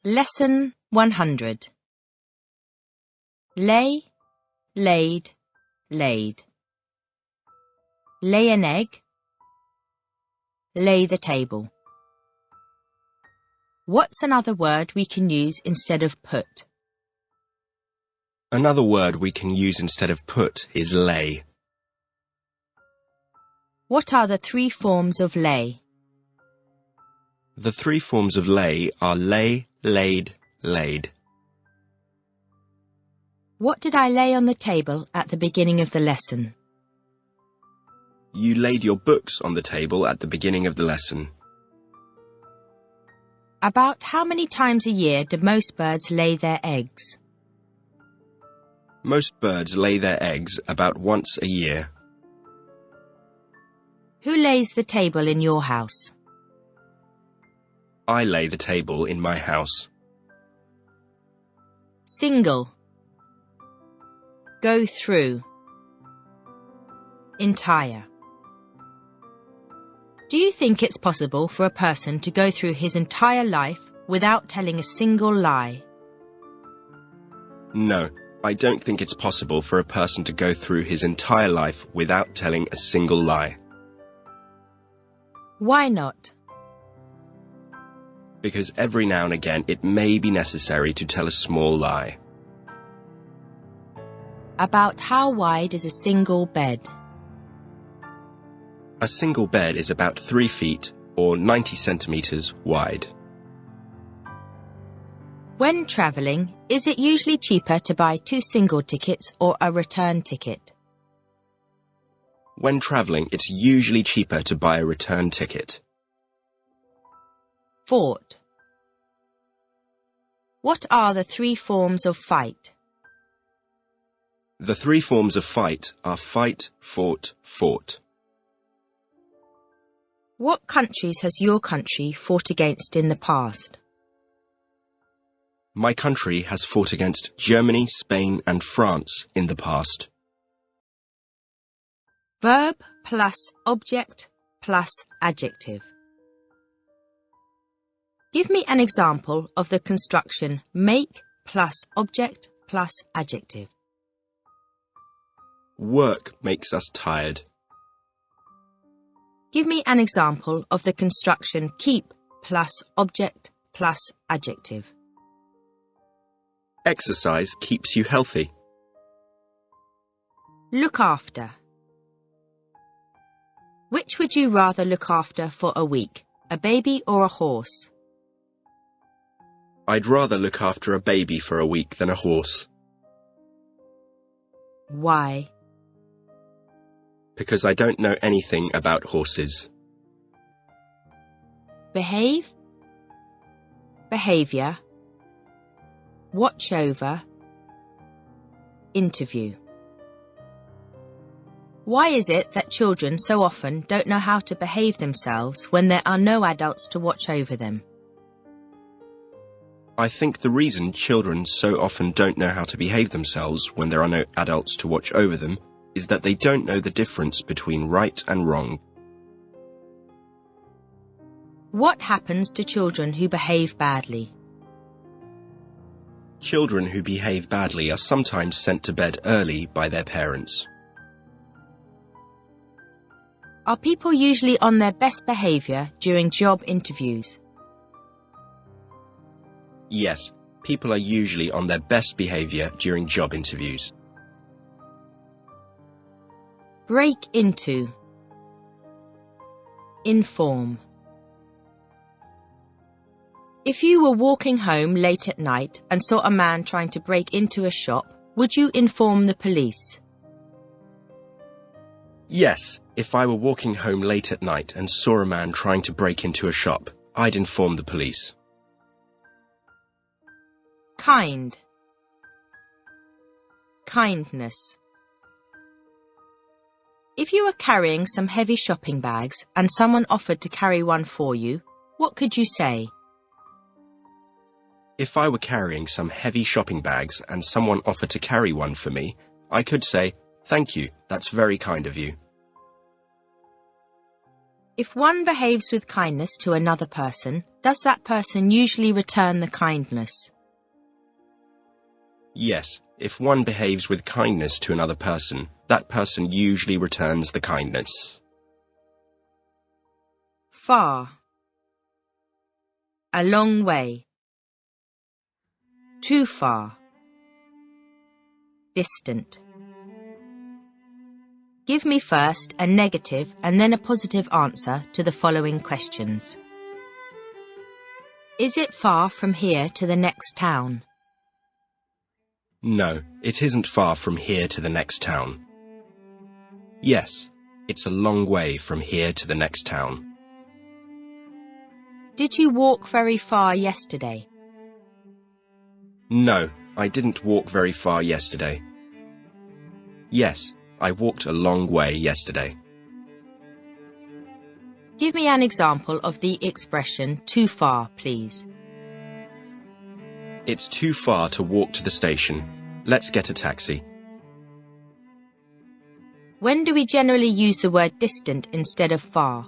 Lesson 100. Lay, laid, laid. Lay an egg. Lay the table. What's another word we can use instead of put? Another word we can use instead of put is lay. What are the three forms of lay? The three forms of lay are lay, laid, laid. What did I lay on the table at the beginning of the lesson? You laid your books on the table at the beginning of the lesson. About how many times a year do most birds lay their eggs? Most birds lay their eggs about once a year. Who lays the table in your house? I lay the table in my house. Single. Go through. Entire. Do you think it's possible for a person to go through his entire life without telling a single lie? No, I don't think it's possible for a person to go through his entire life without telling a single lie. Why not? Because every now and again it may be necessary to tell a small lie. About how wide is a single bed? A single bed is about 3 feet or 90 centimeters wide. When travelling, is it usually cheaper to buy 2 single tickets or a return ticket? When travelling, it's usually cheaper to buy a return ticket. Fought. What are the 3 forms of fight? The 3 forms of fight are fight, fought, fought. What countries has your country fought against in the past? My country has fought against Germany, Spain, and France in the past. Verb plus object plus adjective. Give me an example of the construction make plus object plus adjective. Work makes us tired. Give me an example of the construction keep plus object plus adjective. Exercise keeps you healthy. Look after. Which would you rather look after for a week, a baby or a horse? I'd rather look after a baby for a week than a horse. Why? Because I don't know anything about horses. Behave, behaviour, watch over, interview. Why is it that children so often don't know how to behave themselves when there are no adults to watch over them? I think the reason children so often don't know how to behave themselves when there are no adults to watch over them is that they don't know the difference between right and wrong. What happens to children who behave badly? Children who behave badly are sometimes sent to bed early by their parents. Are people usually on their best behaviour during job interviews? Yes, people are usually on their best behaviour during job interviews. Break into. Inform. If you were walking home late at night and saw a man trying to break into a shop, would you inform the police? Yes, if I were walking home late at night and saw a man trying to break into a shop, I'd inform the police. Kind. Kindness. If you were carrying some heavy shopping bags and someone offered to carry one for you, what could you say? If I were carrying some heavy shopping bags and someone offered to carry one for me, I could say, "Thank you, that's very kind of you." If one behaves with kindness to another person, does that person usually return the kindness? Yes, if one behaves with kindness to another person, that person usually returns the kindness. Far. A long way. Too far. Distant. Give me first a negative and then a positive answer to the following questions. Is it far from here to the next town? No, it isn't far from here to the next town. Yes, it's a long way from here to the next town. Did you walk very far yesterday? No, I didn't walk very far yesterday. Yes, I walked a long way yesterday. Give me an example of the expression too far, please. It's too far to walk to the station. Let's get a taxi. When do we generally use the word distant instead of far?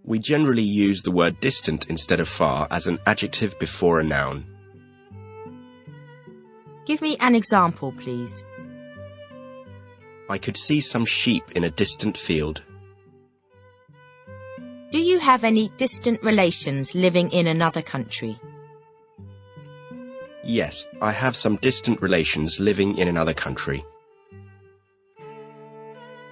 We generally use the word distant instead of far as an adjective before a noun. Give me an example, please. I could see some sheep in a distant field. Do you have any distant relations living in another country? Yes, I have some distant relations living in another country.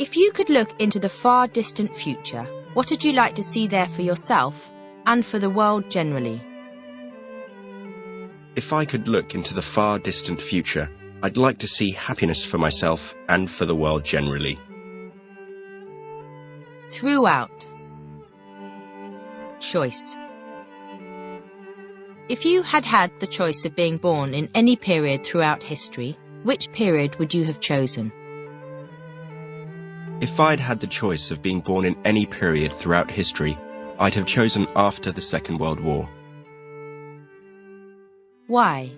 If you could look into the far distant future, what would you like to see there for yourself and for the world generally? If I could look into the far distant future, I'd like to see happiness for myself and for the world generally. Throughout. Choice. If you had had the choice of being born in any period throughout history, which period would you have chosen? If I'd had the choice of being born in any period throughout history, I'd have chosen after the Second World War. Why?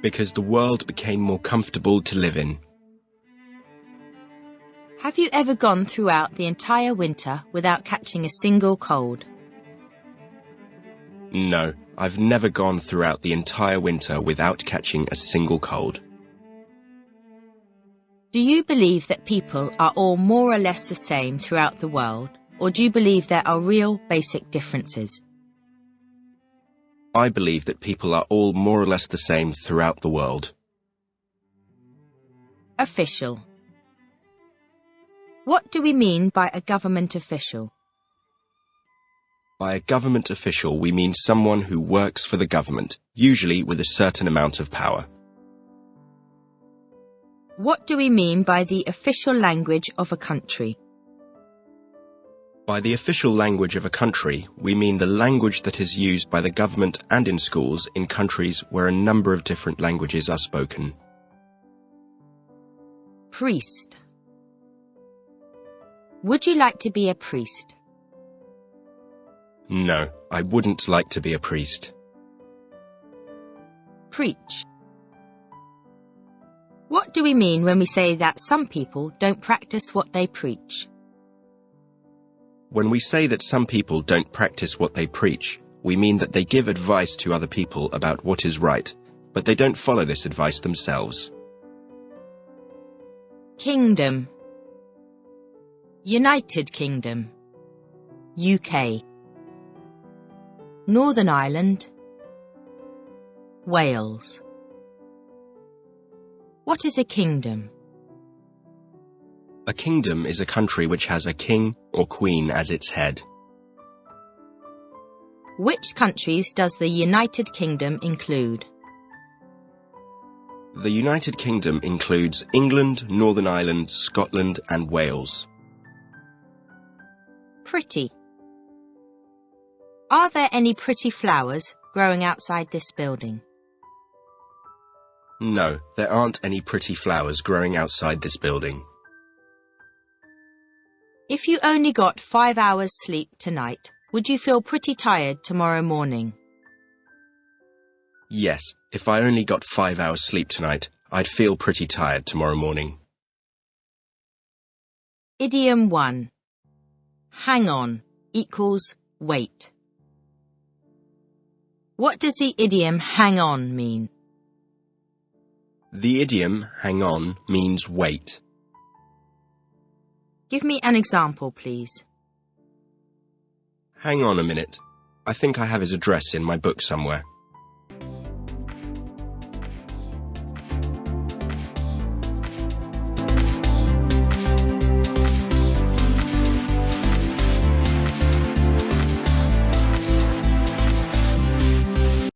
Because the world became more comfortable to live in. Have you ever gone throughout the entire winter without catching a single cold? No, I've never gone throughout the entire winter without catching a single cold. Do you believe that people are all more or less the same throughout the world, or do you believe there are real basic differences? I believe that people are all more or less the same throughout the world. Official. What do we mean by a government official? By a government official, we mean someone who works for the government, usually with a certain amount of power. What do we mean by the official language of a country? By the official language of a country, we mean the language that is used by the government and in schools in countries where a number of different languages are spoken. Priest. Would you like to be a priest? No, I wouldn't like to be a priest. Preach. What do we mean when we say that some people don't practice what they preach? When we say that some people don't practice what they preach, we mean that they give advice to other people about what is right, but they don't follow this advice themselves. Kingdom. United Kingdom. UK. Northern Ireland. Wales. What is a kingdom? A kingdom is a country which has a king or queen as its head. Which countries does the United Kingdom include? The United Kingdom includes England, Northern Ireland, Scotland, and Wales. Pretty. Are there any pretty flowers growing outside this building? No, there aren't any pretty flowers growing outside this building. If you only got 5 hours sleep tonight, would you feel pretty tired tomorrow morning? Yes, if I only got 5 hours sleep tonight, I'd feel pretty tired tomorrow morning. Idiom 1. Hang on equals wait. What does the idiom hang on mean? The idiom hang on means wait. Give me an example, please. Hang on a minute. I think I have his address in my book somewhere.